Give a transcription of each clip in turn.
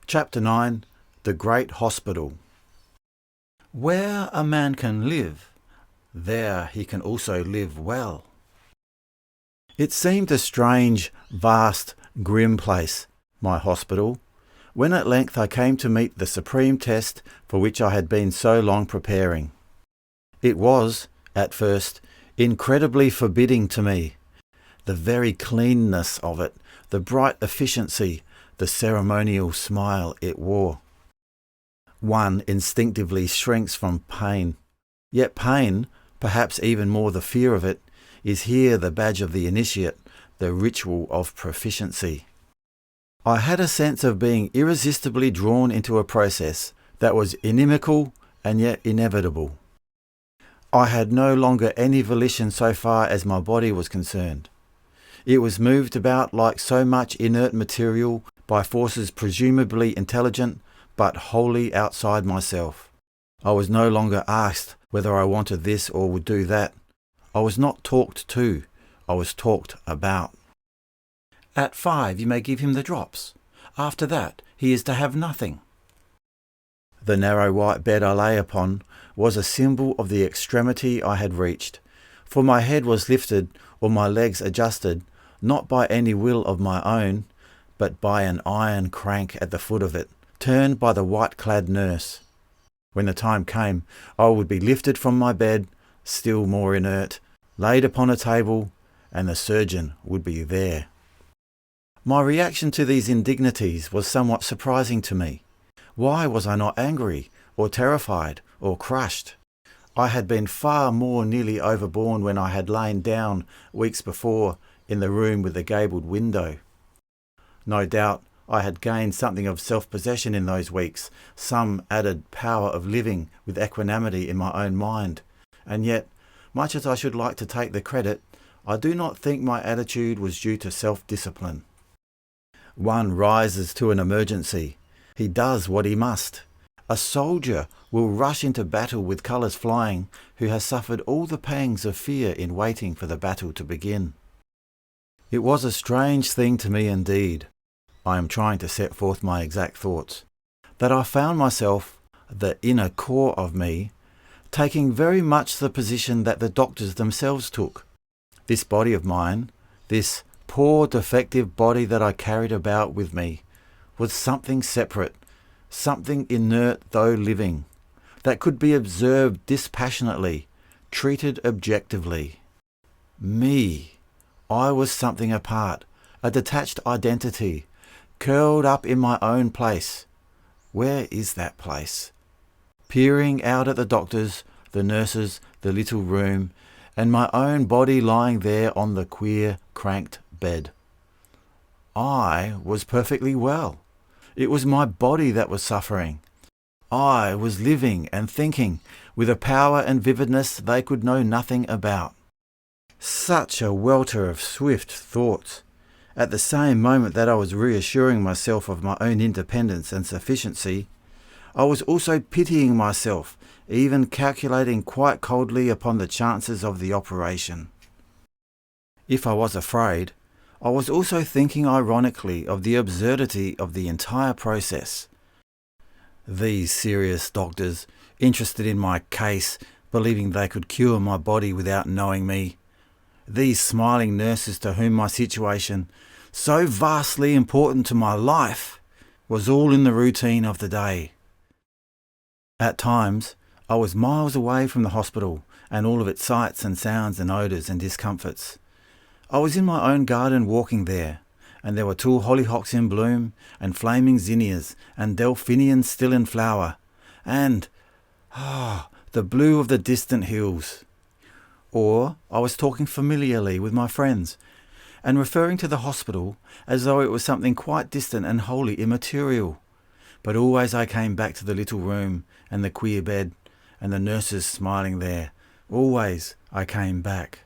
Chapter 9. The Great Hospital. Where a man can live, there he can also live well. It seemed a strange, vast, grim place, my hospital, when at length I came to meet the supreme test for which I had been so long preparing. It was, at first, incredibly forbidding to me. The very cleanness of it, the bright efficiency, the ceremonial smile it wore. One instinctively shrinks from pain. Yet pain, perhaps even more the fear of it, is here the badge of the initiate, the ritual of proficiency. I had a sense of being irresistibly drawn into a process that was inimical and yet inevitable. I had no longer any volition so far as my body was concerned. It was moved about like so much inert material by forces presumably intelligent but wholly outside myself. I was no longer asked whether I wanted this or would do that. I was not talked to, I was talked about. At 5 you may give him the drops. After that he is to have nothing. The narrow white bed I lay upon was a symbol of the extremity I had reached, for my head was lifted or my legs adjusted, not by any will of my own, but by an iron crank at the foot of it, turned by the white-clad nurse. When the time came, I would be lifted from my bed, still more inert, laid upon a table, and the surgeon would be there. My reaction to these indignities was somewhat surprising to me. Why was I not angry, or terrified, or crushed? I had been far more nearly overborne when I had lain down, weeks before, in the room with the gabled window. No doubt I had gained something of self-possession in those weeks, some added power of living with equanimity in my own mind, and yet, much as I should like to take the credit, I do not think my attitude was due to self-discipline. One rises to an emergency. He does what he must. A soldier will rush into battle with colours flying who has suffered all the pangs of fear in waiting for the battle to begin. It was a strange thing to me indeed, I am trying to set forth my exact thoughts, that I found myself, the inner core of me, taking very much the position that the doctors themselves took. This body of mine, this poor defective body that I carried about with me, was something separate, something inert though living, that could be observed dispassionately, treated objectively. Me, I was something apart, a detached identity, curled up in my own place. Where is that place? Peering out at the doctors, the nurses, the little room, and my own body lying there on the queer, cranked bed. I was perfectly well. It was my body that was suffering. I was living and thinking with a power and vividness they could know nothing about. Such a welter of swift thoughts. At the same moment that I was reassuring myself of my own independence and sufficiency, I was also pitying myself, even calculating quite coldly upon the chances of the operation. If I was afraid, I was also thinking ironically of the absurdity of the entire process. These serious doctors, interested in my case, believing they could cure my body without knowing me. These smiling nurses to whom my situation, so vastly important to my life, was all in the routine of the day. At times, I was miles away from the hospital and all of its sights and sounds and odours and discomforts. I was in my own garden walking there, and there were tall hollyhocks in bloom, and flaming zinnias, and delphiniums still in flower, and, the blue of the distant hills. Or I was talking familiarly with my friends, and referring to the hospital as though it was something quite distant and wholly immaterial. But always I came back to the little room, and the queer bed, and the nurses smiling there. Always I came back.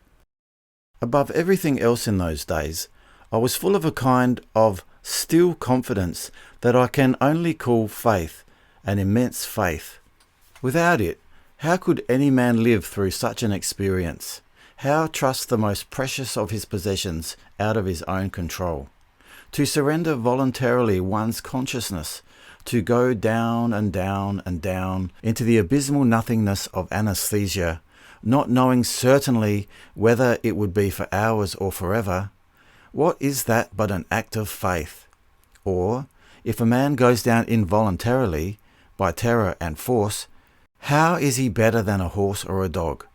Above everything else in those days, I was full of a kind of still confidence that I can only call faith, an immense faith. Without it, how could any man live through such an experience? How trust the most precious of his possessions out of his own control? to surrender voluntarily one's consciousness, to go down and down and down into the abysmal nothingness of anesthesia, not knowing certainly whether it would be for hours or forever, what is that but an act of faith? Or, if a man goes down involuntarily, by terror and force, how is he better than a horse or a dog?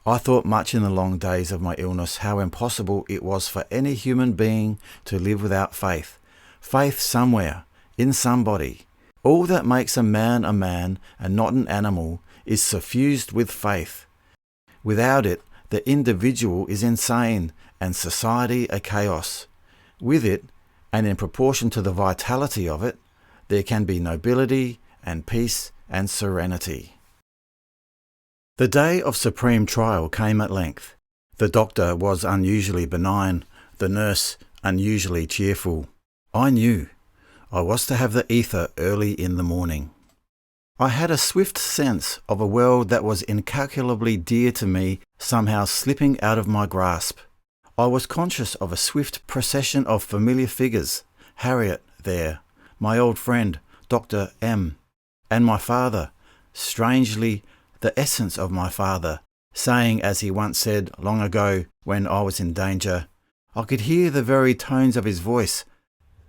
I thought much in the long days of my illness how impossible it was for any human being to live without faith. Faith somewhere, in somebody. All that makes a man and not an animal is suffused with faith. Without it, the individual is insane and society a chaos. With it, and in proportion to the vitality of it, there can be nobility and peace and serenity. The day of supreme trial came at length. The doctor was unusually benign, the nurse unusually cheerful. I knew I was to have the ether early in the morning. I had a swift sense of a world that was incalculably dear to me somehow slipping out of my grasp. I was conscious of a swift procession of familiar figures, Harriet there, my old friend, Dr. M., and my father, strangely the essence of my father, saying as he once said long ago when I was in danger, I could hear the very tones of his voice,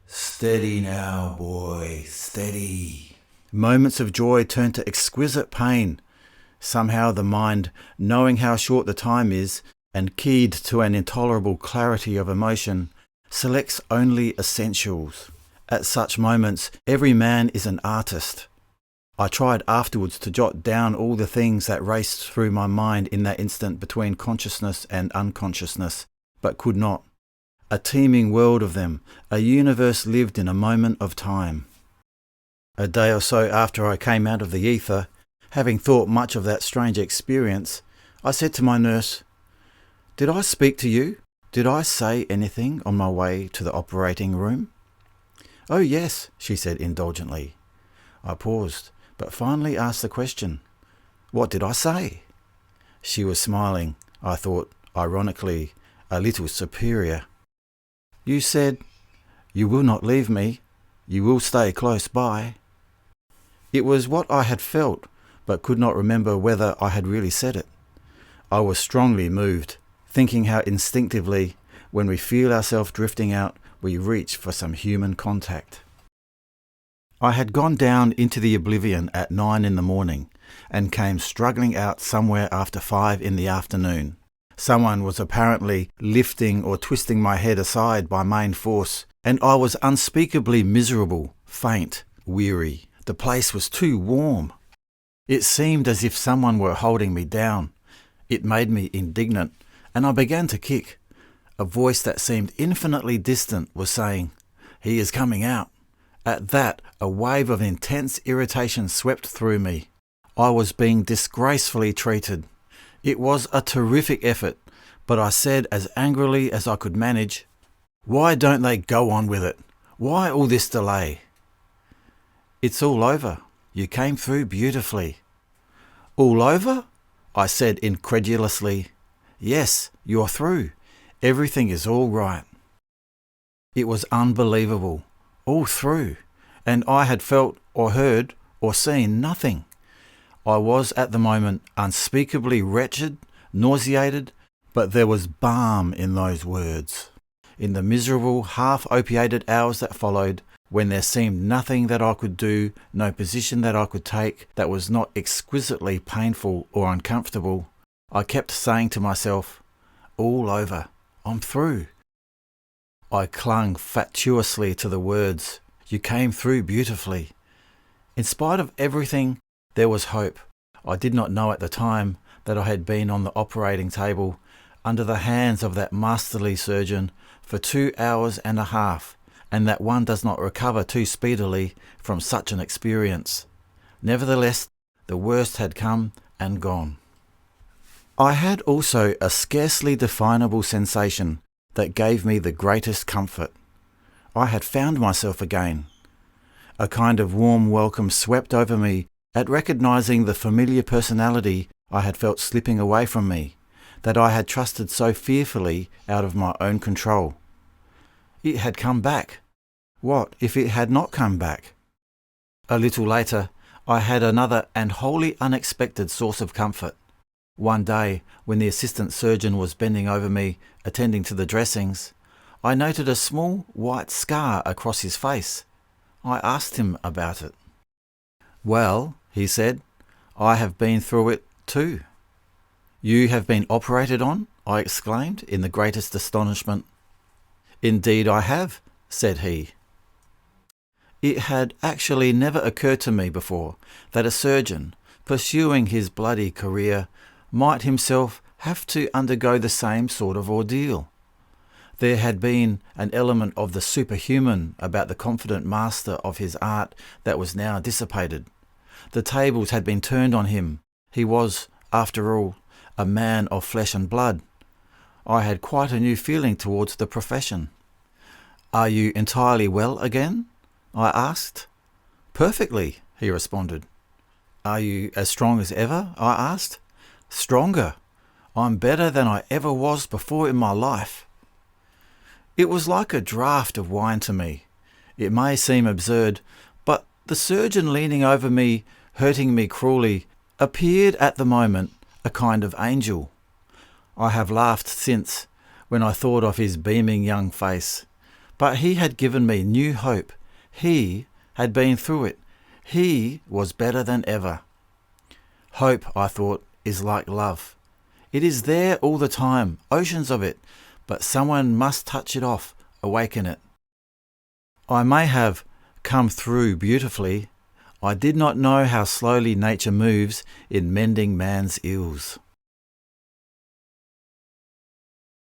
"Steady now, boy, steady." Moments of joy turned to exquisite pain. Somehow the mind, knowing how short the time is, and keyed to an intolerable clarity of emotion, selects only essentials. At such moments, every man is an artist. I tried afterwards to jot down all the things that raced through my mind in that instant between consciousness and unconsciousness, but could not. A teeming world of them, a universe lived in a moment of time. A day or so after I came out of the ether, having thought much of that strange experience, I said to my nurse, "Did I speak to you? Did I say anything on my way to the operating room?" "Oh yes," she said indulgently. I paused, but finally asked the question, "What did I say?" She was smiling, I thought, ironically, a little superior. "You said, 'You will not leave me, you will stay close by.'" It was what I had felt, but could not remember whether I had really said it. I was strongly moved, thinking how instinctively, when we feel ourselves drifting out, we reach for some human contact. I had gone down into the oblivion at 9 in the morning and came struggling out somewhere after 5 in the afternoon. Someone was apparently lifting or twisting my head aside by main force, and I was unspeakably miserable, faint, weary. The place was too warm. It seemed as if someone were holding me down. It made me indignant, and I began to kick. A voice that seemed infinitely distant was saying, "He is coming out." At that, a wave of intense irritation swept through me. I was being disgracefully treated. It was a terrific effort, but I said as angrily as I could manage, "Why don't they go on with it? Why all this delay?" "It's all over. You came through beautifully." "All over?" I said incredulously. "Yes, you're through. Everything is all right." It was unbelievable. All through, and I had felt or heard or seen nothing. I was at the moment unspeakably wretched, nauseated, but there was balm in those words. In the miserable, half-opiated hours that followed, when there seemed nothing that I could do, no position that I could take that was not exquisitely painful or uncomfortable, I kept saying to myself, "All over. I'm through." I clung fatuously to the words, "You came through beautifully." In spite of everything, there was hope. I did not know at the time that I had been on the operating table, under the hands of that masterly surgeon, for 2 hours and a half, and that one does not recover too speedily from such an experience. Nevertheless, the worst had come and gone. I had also a scarcely definable sensation that gave me the greatest comfort. I had found myself again. A kind of warm welcome swept over me at recognizing the familiar personality I had felt slipping away from me, that I had trusted so fearfully out of my own control. It had come back. What if it had not come back? A little later, I had another and wholly unexpected source of comfort. One day, when the assistant surgeon was bending over me, attending to the dressings, I noted a small white scar across his face. I asked him about it. "Well," he said, "I have been through it too." "You have been operated on?" I exclaimed in the greatest astonishment. "Indeed I have," said he. It had actually never occurred to me before that a surgeon, pursuing his bloody career, might himself have to undergo the same sort of ordeal. There had been an element of the superhuman about the confident master of his art that was now dissipated. The tables had been turned on him. He was, after all, a man of flesh and blood. I had quite a new feeling towards the profession. "Are you entirely well again?" I asked. "Perfectly," he responded. "Are you as strong as ever?" I asked. "Stronger. I'm better than I ever was before in my life." It was like a draught of wine to me. It may seem absurd, but the surgeon leaning over me, hurting me cruelly, appeared at the moment a kind of angel. I have laughed since, when I thought of his beaming young face. But he had given me new hope. He had been through it. He was better than ever. Hope, I thought, is like love. It is there all the time, oceans of it, but someone must touch it off, awaken it. I may have come through beautifully. I did not know how slowly nature moves in mending man's ills.